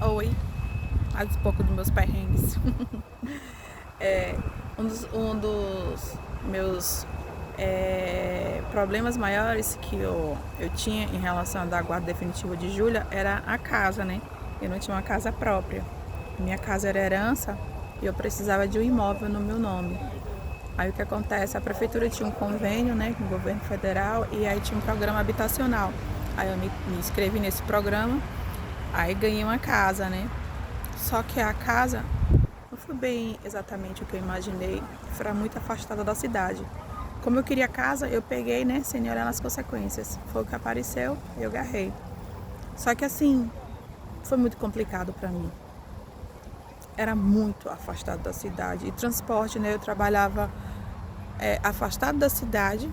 Oi, mais um pouco dos meus perrengues. Um dos meus problemas maiores que eu tinha em relação à da guarda definitiva de Júlia era a casa, né? Eu não tinha uma casa própria. Minha casa era herança e eu precisava de um imóvel no meu nome. Aí o que acontece? A prefeitura tinha um convênio, né, com o governo federal, e aí tinha um programa habitacional. Aí eu me inscrevi nesse programa, aí ganhei uma casa, né? Só que a casa não foi bem exatamente o que eu imaginei, foi muito afastada da cidade. Como eu queria casa, eu peguei, né, sem olhar nas consequências. Foi o que apareceu, eu agarrei. Só que assim, foi muito complicado para mim. Era muito afastado da cidade. E transporte, né, eu trabalhava afastado da cidade,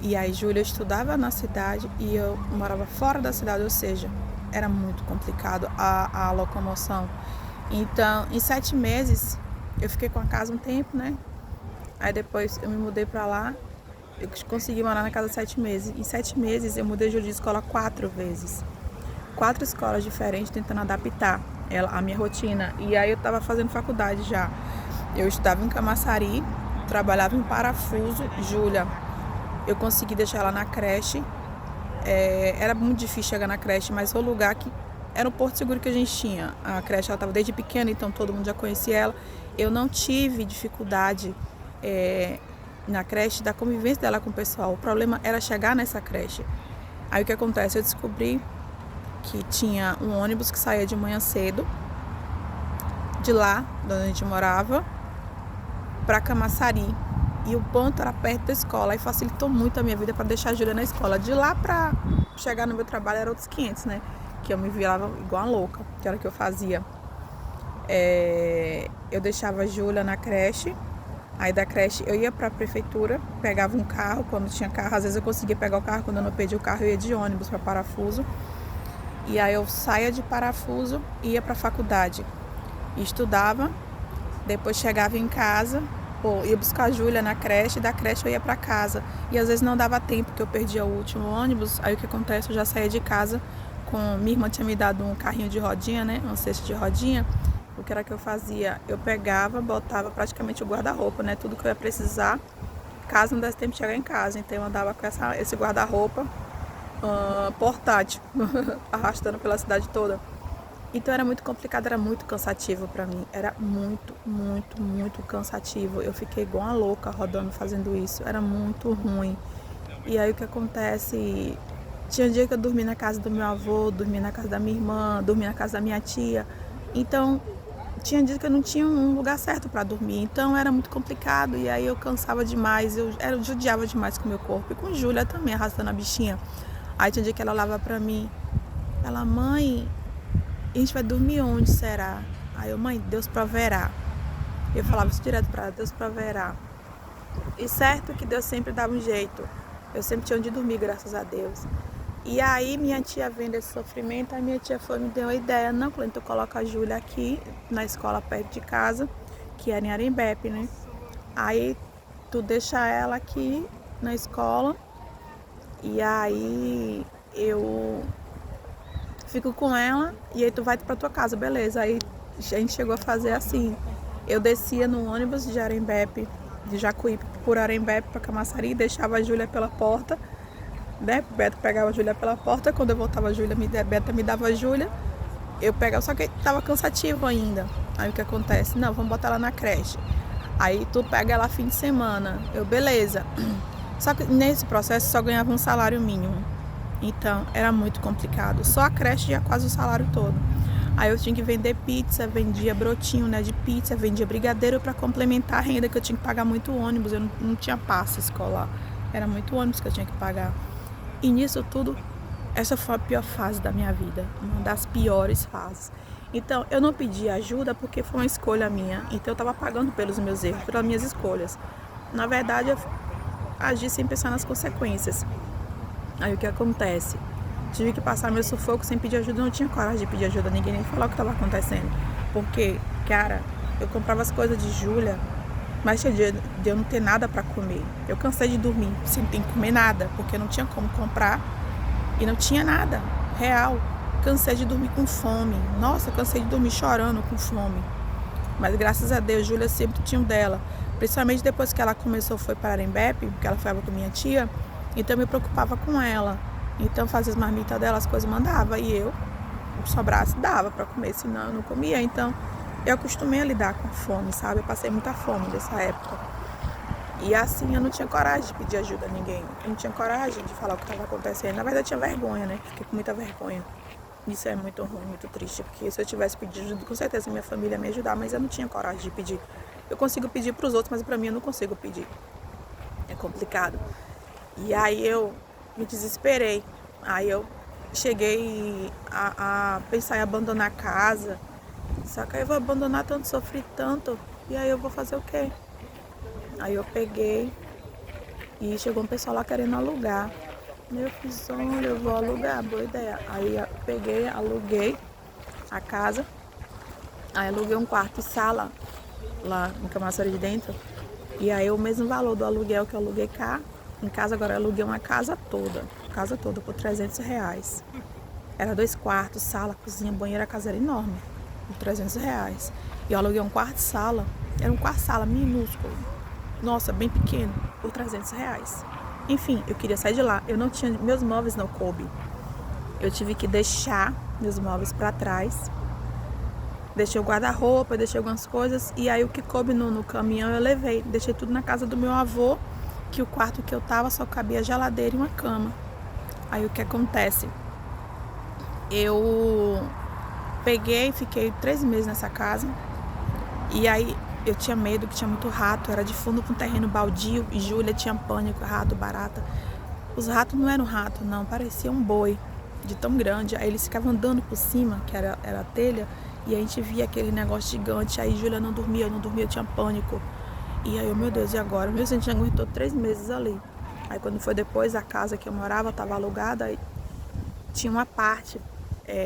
e aí Júlia estudava na cidade e eu morava fora da cidade, ou seja, era muito complicado a locomoção. Então, em 7 meses, eu fiquei com a casa um tempo, né? Aí depois eu me mudei pra lá, eu consegui morar na casa 7 meses. Em 7 meses, eu mudei de escola 4 vezes. 4 escolas diferentes, tentando adaptar a minha rotina. E aí eu tava fazendo faculdade já. Eu estudava em Camaçari, trabalhava em Parafuso. Júlia, eu consegui deixar ela na creche. Era muito difícil chegar na creche, mas foi o lugar que era o porto seguro que a gente tinha. A creche ela estava desde pequena, então todo mundo já conhecia ela. Eu não tive dificuldade na creche da convivência dela com o pessoal. O problema era chegar nessa creche. Aí o que acontece? Eu descobri que tinha um ônibus que saía de manhã cedo, de lá, de onde a gente morava, para Camaçari. E o ponto era perto da escola, e facilitou muito a minha vida para deixar a Júlia na escola. De lá para chegar no meu trabalho era outros 500, né? Que eu me virava igual uma louca, que era o que eu fazia. Eu deixava a Júlia na creche, aí da creche eu ia para a prefeitura, pegava um carro, quando tinha carro, às vezes eu conseguia pegar o carro, quando eu não perdi o carro eu ia de ônibus para Parafuso. E aí eu saía de Parafuso e ia para a faculdade. Estudava, depois chegava em casa, ia buscar a Júlia na creche, da creche eu ia para casa. E às vezes não dava tempo, porque eu perdia o último ônibus. Aí o que acontece? Eu já saía de casa minha irmã tinha me dado um carrinho de rodinha, né? Um cesto de rodinha. O que era que eu fazia? Eu pegava, botava praticamente o guarda-roupa, né? Tudo que eu ia precisar, caso não desse tempo de chegar em casa. Então eu andava com esse guarda-roupa portátil, arrastando pela cidade toda. Então era muito complicado, era muito cansativo pra mim. Era muito, muito, muito cansativo. Eu fiquei igual uma louca rodando fazendo isso. Era muito ruim. E aí o que acontece? Tinha dia que eu dormia na casa do meu avô, dormia na casa da minha irmã, dormia na casa da minha tia. Então, tinha dia que eu não tinha um lugar certo para dormir. Então, era muito complicado. E aí eu cansava demais, eu judiava demais com o meu corpo. E com Júlia também, arrastando a bichinha. Aí tinha dia que ela olhava pra mim. Ela, mãe, a gente vai dormir onde será? Aí eu, mãe, Deus proverá. Eu falava isso direto pra ela, Deus proverá. E certo que Deus sempre dava um jeito. Eu sempre tinha onde dormir, graças a Deus. E aí minha tia vendo esse sofrimento, a minha tia me deu a ideia, não, Clênio, tu coloca a Júlia aqui na escola perto de casa, que era em Arembepe, né? Aí tu deixa ela aqui na escola e aí eu fico com ela e aí tu vai pra tua casa, beleza. Aí a gente chegou a fazer assim, eu descia no ônibus de Arembepe, de Jacuípe por Arembepe pra Camaçari, deixava a Júlia pela porta, né? Beto pegava a Júlia pela porta, quando eu voltava a Júlia, Beto me dava a Júlia, eu pegava, só que tava cansativo ainda. Aí o que acontece? Não, vamos botar ela na creche. Aí tu pega ela fim de semana. Eu, beleza. Só que nesse processo só ganhava um salário mínimo. Então era muito complicado. Só a creche já quase o salário todo. Aí eu tinha que vender pizza, vendia brotinho, né, de pizza, vendia brigadeiro para complementar a renda, que eu tinha que pagar muito ônibus, eu não tinha passe escolar. Era muito ônibus que eu tinha que pagar. E nisso tudo, essa foi a pior fase da minha vida, uma das piores fases. Então, eu não pedi ajuda porque foi uma escolha minha. Então, eu estava pagando pelos meus erros, pelas minhas escolhas. Na verdade, eu agi sem pensar nas consequências. Aí, o que acontece? Tive que passar meu sufoco sem pedir ajuda. Não tinha coragem de pedir ajuda a ninguém, nem falar o que estava acontecendo. Porque, cara, eu comprava as coisas de Júlia, mas tinha dia de eu não ter nada para comer. Eu cansei de dormir sem ter que comer nada, porque não tinha como comprar e não tinha nada real. cansei de dormir com fome. Nossa, cansei de dormir chorando com fome. Mas graças a Deus, Júlia sempre tinha um dela. Principalmente depois que ela foi para Arembepe, porque ela foi com minha tia, então eu me preocupava com ela. Então fazia as marmitas dela, as coisas mandava, e eu, se sobrasse, dava para comer, senão eu não comia. Então eu acostumei a lidar com fome, sabe? Eu passei muita fome nessa época. E assim eu não tinha coragem de pedir ajuda a ninguém. Eu não tinha coragem de falar o que estava acontecendo. Na verdade eu tinha vergonha, né? Fiquei com muita vergonha. Isso é muito ruim, muito triste, porque se eu tivesse pedido ajuda, com certeza minha família ia me ajudar, mas eu não tinha coragem de pedir. Eu consigo pedir para os outros, mas para mim eu não consigo pedir. É complicado. E aí eu me desesperei. Aí eu cheguei a pensar em abandonar a casa. Só que aí eu vou abandonar tanto, sofri tanto. E aí eu vou fazer o quê? Aí eu peguei e chegou um pessoal lá querendo alugar. Eu fiz, olha, eu vou alugar, boa ideia. Aí eu peguei, aluguei a casa. Aí aluguei um quarto e sala lá em Camaçari de Dentro. E aí o mesmo valor do aluguel que eu aluguei cá, em casa agora eu aluguei uma casa toda por R$300. Era 2 quartos, sala, cozinha, banheiro, a casa era enorme, por R$300. E eu aluguei um quarto e sala, era um quarto sala minúsculo, nossa, bem pequeno, por R$300. Enfim, eu queria sair de lá, eu não tinha, meus móveis não coube. Eu tive que deixar meus móveis para trás. Deixei o guarda-roupa, deixei algumas coisas. E aí o que coube no caminhão eu levei. Deixei tudo na casa do meu avô, que o quarto que eu tava só cabia geladeira e uma cama. Aí o que acontece? Eu peguei, fiquei 3 meses nessa casa. E aí eu tinha medo, que tinha muito rato. Era de fundo com terreno baldio. E Júlia tinha pânico, rato, barata. Os ratos não eram rato, não. Parecia um boi, de tão grande. Aí eles ficavam andando por cima, que era a telha. E a gente via aquele negócio gigante. Aí Júlia não dormia, eu tinha pânico. E aí eu, meu Deus, e agora? Meu Deus, a gente aguentou 3 meses ali. Aí quando foi depois, a casa que eu morava estava alugada. Aí tinha uma parte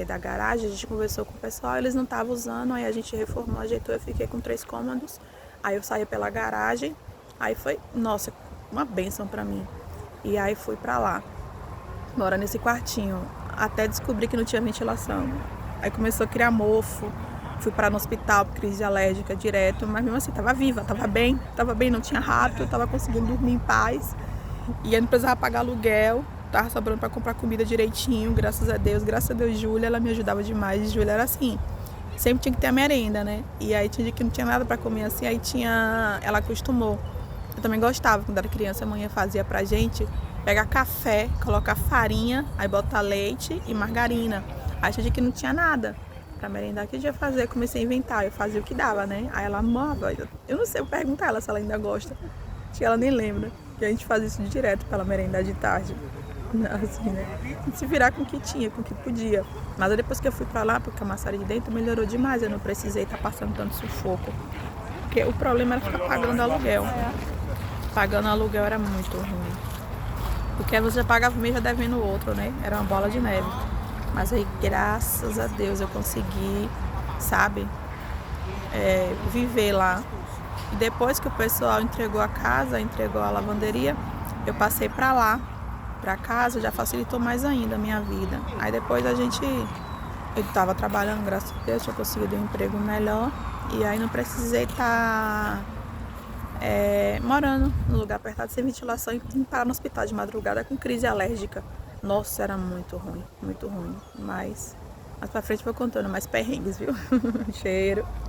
da garagem, a gente conversou com o pessoal, eles não estavam usando. Aí a gente reformou, ajeitou, eu fiquei com 3 cômodos. Aí eu saía pela garagem. Aí foi, nossa, uma bênção pra mim. E aí fui pra lá, mora nesse quartinho, até descobri que não tinha ventilação. Aí começou a criar mofo, fui parar no hospital por crise alérgica direto, mas mesmo assim tava viva, tava bem, não tinha rato, tava conseguindo dormir em paz. E eu não precisava pagar aluguel, tava sobrando para comprar comida direitinho, graças a Deus, Júlia, ela me ajudava demais. Júlia era assim, sempre tinha que ter a merenda, né? E aí tinha dia que não tinha nada para comer assim, aí ela acostumou. Eu também gostava, quando era criança, a mãe fazia pra gente pegar café, colocar farinha, aí botar leite e margarina. Aí tinha dia que não tinha nada pra merendar, o que eu ia fazer? Eu comecei a inventar, eu fazia o que dava, né? Aí ela amava, eu não sei, eu pergunto a ela se ela ainda gosta, acho que ela nem lembra, que a gente fazia isso direto pra ela merendar de tarde, assim, né? Se virar com o que tinha, com o que podia. Mas depois que eu fui pra lá, pro Camaçari de Dentro, melhorou demais, eu não precisei estar passando tanto sufoco, porque o problema era ficar pagando aluguel. Pagando aluguel era muito ruim, porque você pagava um mês já devendo o outro, né? Era uma bola de neve. Mas aí, graças a Deus, eu consegui, sabe, viver lá. E depois que o pessoal entregou a casa, entregou a lavanderia, eu passei pra lá, pra casa, já facilitou mais ainda a minha vida. Aí depois eu tava trabalhando, graças a Deus, tinha conseguido um emprego melhor. E aí não precisei estar morando num lugar apertado, sem ventilação, e parar no hospital de madrugada com crise alérgica. Nossa, era muito ruim, muito ruim. Mas mais pra frente eu vou contando mais perrengues, viu? Cheiro.